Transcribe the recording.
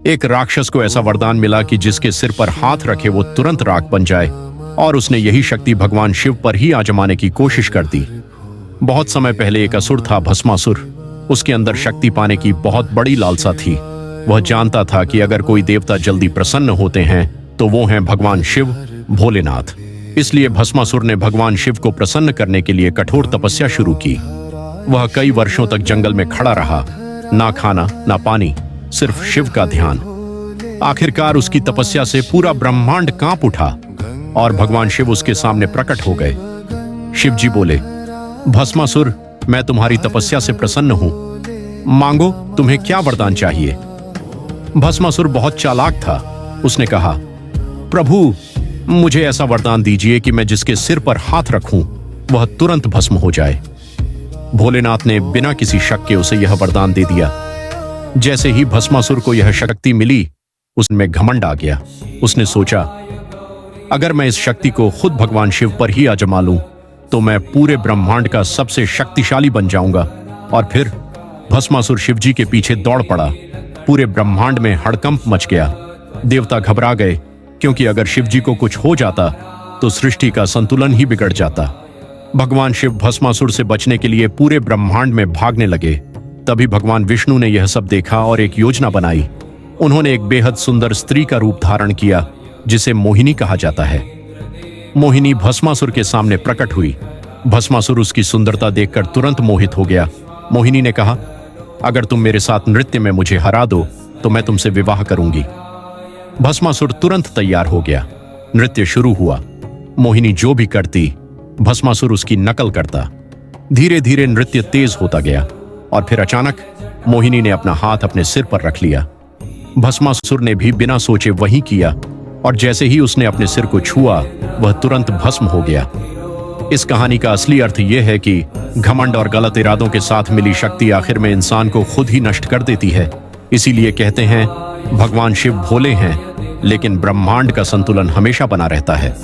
एक राक्षस को ऐसा वरदान मिला कि जिसके सिर पर हाथ रखे वो तुरंत राख बन जाए, और उसने यही शक्ति भगवान शिव पर ही आजमाने की कोशिश कर दी। बहुत समय पहले एक असुर था, भस्मासुर। उसके अंदर शक्ति पाने की बहुत बड़ी लालसा थी। वह जानता था कि अगर कोई देवता जल्दी प्रसन्न होते हैं तो वो हैं भगवान शिव, भोलेनाथ। इसलिए भस्मासुर ने भगवान शिव को प्रसन्न करने के लिए कठोर तपस्या शुरू की। वह कई वर्षों तक जंगल में खड़ा रहा, ना खाना ना पानी, सिर्फ शिव का ध्यान। आखिरकार उसकी तपस्या से पूरा ब्रह्मांड कांप उठा और भगवान शिव उसके सामने प्रकट हो गए। शिव जी बोले, भस्मासुर, मैं तुम्हारी तपस्या से प्रसन्न हूं, मांगो तुम्हें क्या वरदान चाहिए। भस्मासुर बहुत चालाक था। उसने कहा, प्रभु, मुझे ऐसा वरदान दीजिए कि मैं जिसके सिर पर हाथ रखूं वह तुरंत भस्म हो जाए। भोलेनाथ ने बिना किसी शक के उसे यह वरदान दे दिया। जैसे ही भस्मासुर को यह शक्ति मिली, उसमें घमंड आ गया। उसने सोचा, अगर मैं इस शक्ति को खुद भगवान शिव पर ही आजमा लूं तो मैं पूरे ब्रह्मांड का सबसे शक्तिशाली बन जाऊंगा। और फिर भस्मासुर शिव जी के पीछे दौड़ पड़ा। पूरे ब्रह्मांड में हड़कंप मच गया। देवता घबरा गए, क्योंकि अगर शिव जी को कुछ हो जाता तो सृष्टि का संतुलन ही बिगड़ जाता। भगवान शिव भस्मासुर से बचने के लिए पूरे ब्रह्मांड में भागने लगे। तभी भगवान विष्णु ने यह सब देखा और एक योजना बनाई। उन्होंने एक बेहद सुंदर स्त्री का रूप धारण किया, जिसे मोहिनी कहा जाता है। मोहिनी भस्मासुर के सामने प्रकट हुई। भस्मासुर उसकी सुंदरता देखकर तुरंत मोहित हो गया। मोहिनी ने कहा, अगर तुम मेरे साथ नृत्य में मुझे हरा दो तो मैं तुमसे विवाह करूंगी। भस्मासुर तुरंत तैयार हो गया। नृत्य शुरू हुआ। मोहिनी जो भी करती, भस्मासुर उसकी नकल करता। धीरे धीरे नृत्य तेज होता गया और फिर अचानक मोहिनी ने अपना हाथ अपने सिर पर रख लिया। भस्मासुर ने भी बिना सोचे वही किया, और जैसे ही उसने अपने सिर को छुआ वह तुरंत भस्म हो गया। इस कहानी का असली अर्थ यह है कि घमंड और गलत इरादों के साथ मिली शक्ति आखिर में इंसान को खुद ही नष्ट कर देती है। इसीलिए कहते हैं, भगवान शिव भोले हैं, लेकिन ब्रह्मांड का संतुलन हमेशा बना रहता है।